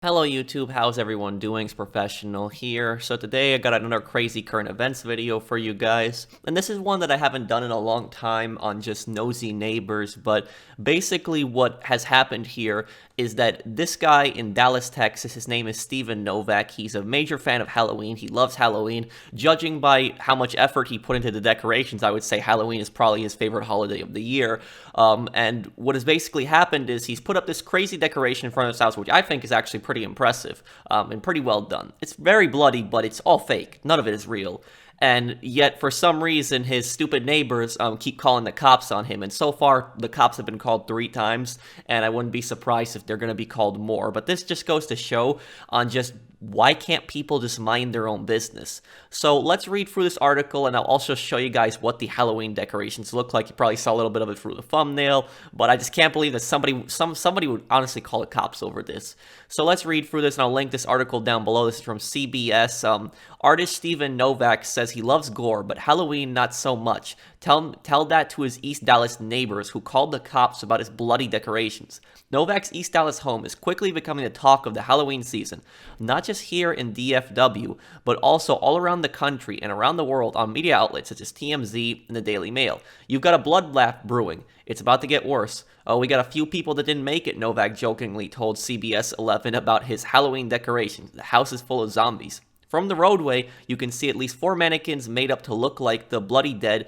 Hello YouTube, how's everyone doing? It's Professional here. So today I got another crazy current events video for you guys. And this is one that I haven't done in a long time on just nosy neighbors, but basically what has happened here is that this guy in Dallas, Texas, his name is Steven Novak. He's a major fan of Halloween. He loves Halloween. Judging by how much effort he put into the decorations, I would say Halloween is probably his favorite holiday of the year. And what has basically happened is he's put up this crazy decoration in front of his house, which I think is actually pretty impressive and pretty well done. It's very bloody, but it's all fake. None of it is real. And yet, for some reason, his stupid neighbors keep calling the cops on him. And so far, the cops have been called 3 times, and I wouldn't be surprised if they're going to be called more. But this just goes to show on just why can't people just mind their own business? So let's read through this article, and I'll also show you guys what the Halloween decorations look like. You probably saw a little bit of it through the thumbnail, but I just can't believe that somebody would honestly call the cops over this. So let's read through this, and I'll link this article down below. This is from CBS. Artist Steven Novak says he loves gore, but Halloween not so much. Tell that to his East Dallas neighbors who called the cops about his bloody decorations. Novak's East Dallas home is quickly becoming the talk of the Halloween season, not just here in DFW, but also all around the country and around the world on media outlets such as TMZ and the Daily Mail. You've got a bloodbath brewing. It's about to get worse. Oh, we got a few people that didn't make it, Novak jokingly told CBS 11 about his Halloween decorations. The house is full of zombies. From the roadway, you can see at least 4 mannequins made up to look like the bloody dead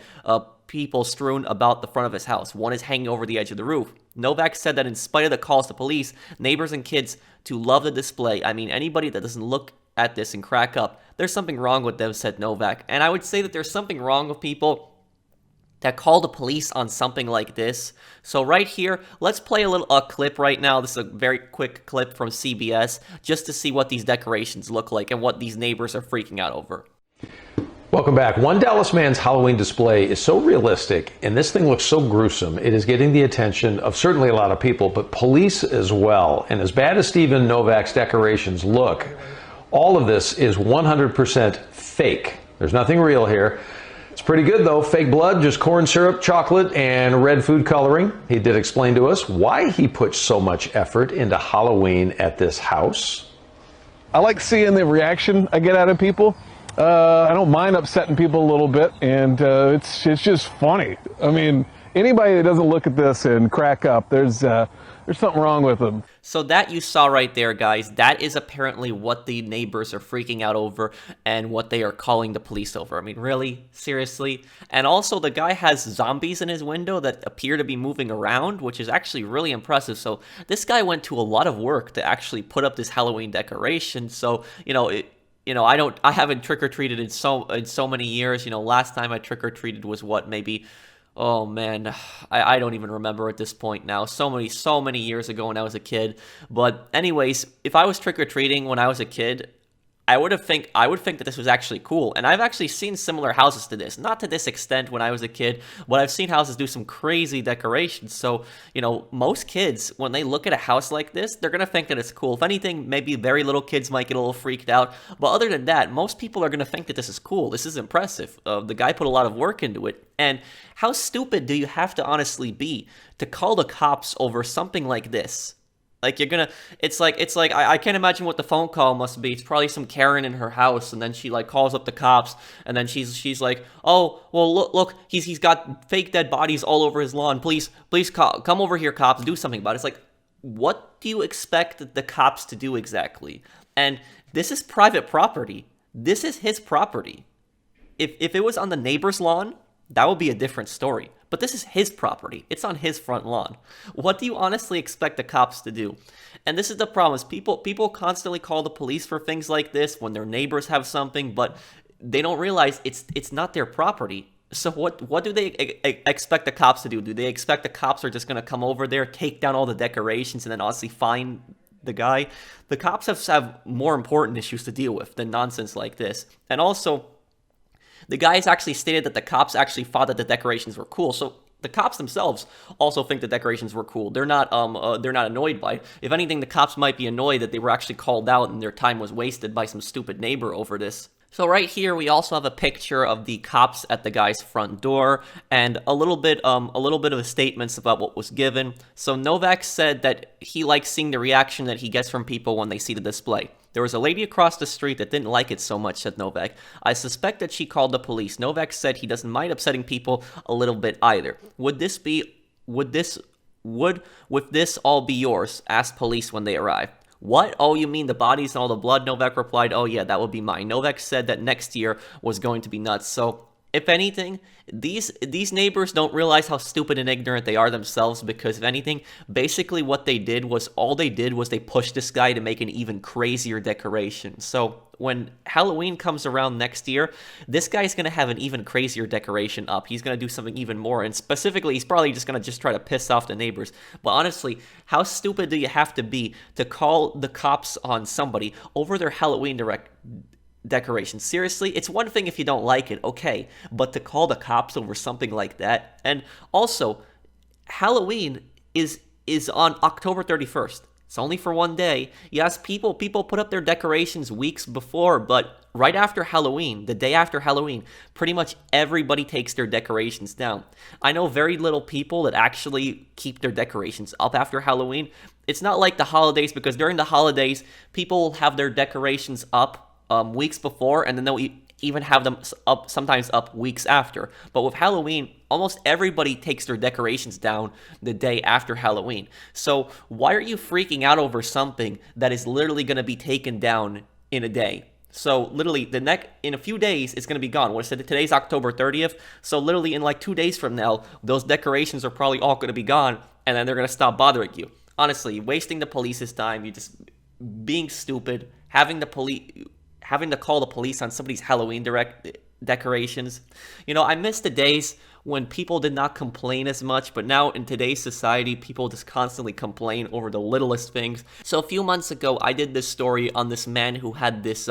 people strewn about the front of his house. One is hanging over the edge of the roof. Novak said that in spite of the calls to police, neighbors and kids to love the display. I mean, anybody that doesn't look at this and crack up, there's something wrong with them, said Novak. And I would say that there's something wrong with people that call the police on something like this. So right here, let's play a clip right now. This is a very quick clip from CBS just to see what these decorations look like and what these neighbors are freaking out over. Welcome back. One Dallas man's Halloween display is so realistic, and this thing looks so gruesome. It is getting the attention of certainly a lot of people, but police as well. And as bad as Steven Novak's decorations look, all of this is 100% fake. There's nothing real here. It's pretty good though. Fake blood, just corn syrup, chocolate, and red food coloring. He did explain to us why he put so much effort into Halloween at this house. I like seeing the reaction I get out of people. I don't mind upsetting people a little bit, and it's just funny. I mean, anybody that doesn't look at this and crack up, there's something wrong with them. So that you saw right there, guys, that is apparently what the neighbors are freaking out over and what they are calling the police over. I mean, really? Seriously? And also, the guy has zombies in his window that appear to be moving around, which is actually really impressive. So this guy went to a lot of work to actually put up this Halloween decoration. So, I haven't trick-or-treated in so many years. Last time I trick-or-treated was what, maybe... Oh man, I don't even remember at this point now. So many years ago when I was a kid. But anyways, if I was trick-or-treating when I was a kid, I would think that this was actually cool. And I've actually seen similar houses to this. Not to this extent when I was a kid, but I've seen houses do some crazy decorations. So, most kids, when they look at a house like this, they're going to think that it's cool. If anything, maybe very little kids might get a little freaked out. But other than that, most people are going to think that this is cool. This is impressive. The guy put a lot of work into it. And how stupid do you have to honestly be to call the cops over something like this? Like, it's like, I can't imagine what the phone call must be. It's probably some Karen in her house, and then she, calls up the cops, and then she's like, oh, well, look, he's got fake dead bodies all over his lawn. Please, come over here, cops, do something about it. It's like, what do you expect the cops to do exactly? And this is private property. This is his property. If it was on the neighbor's lawn, that would be a different story. But this is his property. It's on his front lawn. What do you honestly expect the cops to do? And this is the problem, is people constantly call the police for things like this when their neighbors have something, but they don't realize it's not their property. So what do they expect the cops to do? Do they expect the cops are just going to come over there, take down all the decorations, and then honestly fine the guy? The cops have more important issues to deal with than nonsense like this. And also, the guys actually stated that the cops actually thought that the decorations were cool. So the cops themselves also think the decorations were cool. They're not annoyed by it. If anything, the cops might be annoyed that they were actually called out and their time was wasted by some stupid neighbor over this. So right here, we also have a picture of the cops at the guy's front door, and a little bit of a statements about what was given. So Novak said that he likes seeing the reaction that he gets from people when they see the display. There was a lady across the street that didn't like it so much, said Novak. I suspect that she called the police. Novak said he doesn't mind upsetting people a little bit either. Would with this all be yours? Asked police when they arrived. What? Oh, you mean the bodies and all the blood? Novak replied, oh yeah, that would be mine. Novak said that next year was going to be nuts. So, if anything, these neighbors don't realize how stupid and ignorant they are themselves, because if anything, basically what they did was, they pushed this guy to make an even crazier decoration. So when Halloween comes around next year, this guy's going to have an even crazier decoration up. He's going to do something even more, and specifically, he's probably just going to try to piss off the neighbors. But honestly, how stupid do you have to be to call the cops on somebody over their Halloween decorations? Seriously, it's one thing if you don't like it, okay, but to call the cops over something like that. And also, Halloween is on October 31st. It's only for one day. Yes, people put up their decorations weeks before, but right after Halloween, the day after Halloween, pretty much everybody takes their decorations down. I know very little people that actually keep their decorations up after Halloween. It's not like the holidays, because during the holidays, people will have their decorations up weeks before, and then they'll even have them up, sometimes up weeks after. But with Halloween, almost everybody takes their decorations down the day after Halloween. So why are you freaking out over something that is literally going to be taken down in a day? So literally, in a few days, it's going to be gone. What I said, today's October 30th. So literally, in like 2 days from now, those decorations are probably all going to be gone, and then they're going to stop bothering you. Honestly, wasting the police's time. You just being stupid, having to call the police on somebody's Halloween decorations. You know, I miss the days when people did not complain as much, but now in today's society, people just constantly complain over the littlest things. So a few months ago, I did this story on this man who had this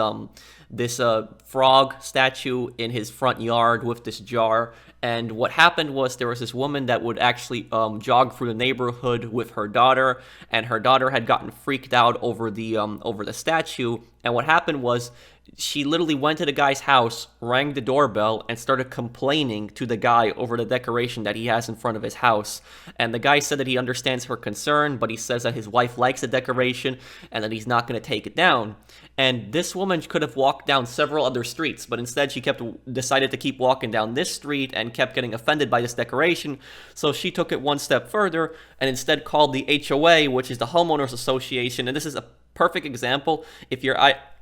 frog statue in his front yard with this jar. And what happened was, there was this woman that would actually jog through the neighborhood with her daughter, and her daughter had gotten freaked out over the statue. And what happened was, she literally went to the guy's house, rang the doorbell, and started complaining to the guy over the decoration that he has in front of his house. And the guy said that he understands her concern, but he says that his wife likes the decoration and that he's not going to take it down. And this woman could have walked down several other streets, but instead she decided to keep walking down this street and kept getting offended by this decoration. So she took it one step further and instead called the HOA, which is the homeowners association. And this is a perfect example.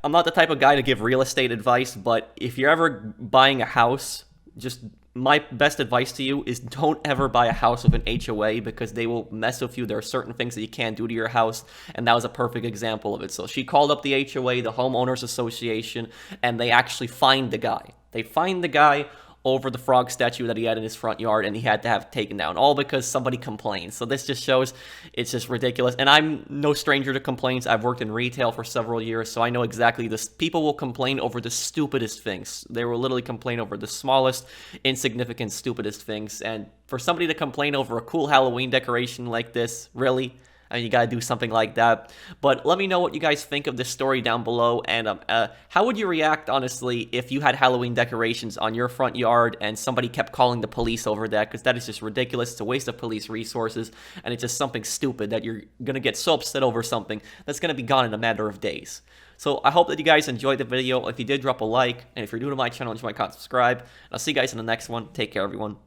I'm not the type of guy to give real estate advice, but if you're ever buying a house, just my best advice to you is don't ever buy a house with an HOA, because they will mess with you. There are certain things that you can't do to your house, and that was a perfect example of it. So she called up the HOA, the homeowners association, and they actually fined the guy. They fined the guy over the frog statue that he had in his front yard, and he had to have it taken down, all because somebody complained. So this just shows it's just ridiculous. And I'm no stranger to complaints. I've worked in retail for several years, so I know exactly this. People will complain over the stupidest things. They will literally complain over the smallest, insignificant, stupidest things. And for somebody to complain over a cool Halloween decoration like this, really? I mean, you gotta do something like that. But let me know what you guys think of this story down below, and how would you react, honestly, if you had Halloween decorations on your front yard and somebody kept calling the police over that? Because that is just ridiculous. It's a waste of police resources, and it's just something stupid that you're gonna get so upset over something that's gonna be gone in a matter of days. So I hope that you guys enjoyed the video. If you did, drop a like, and if you're new to my channel, enjoy my content, subscribe. And I'll see you guys in the next one. Take care, everyone.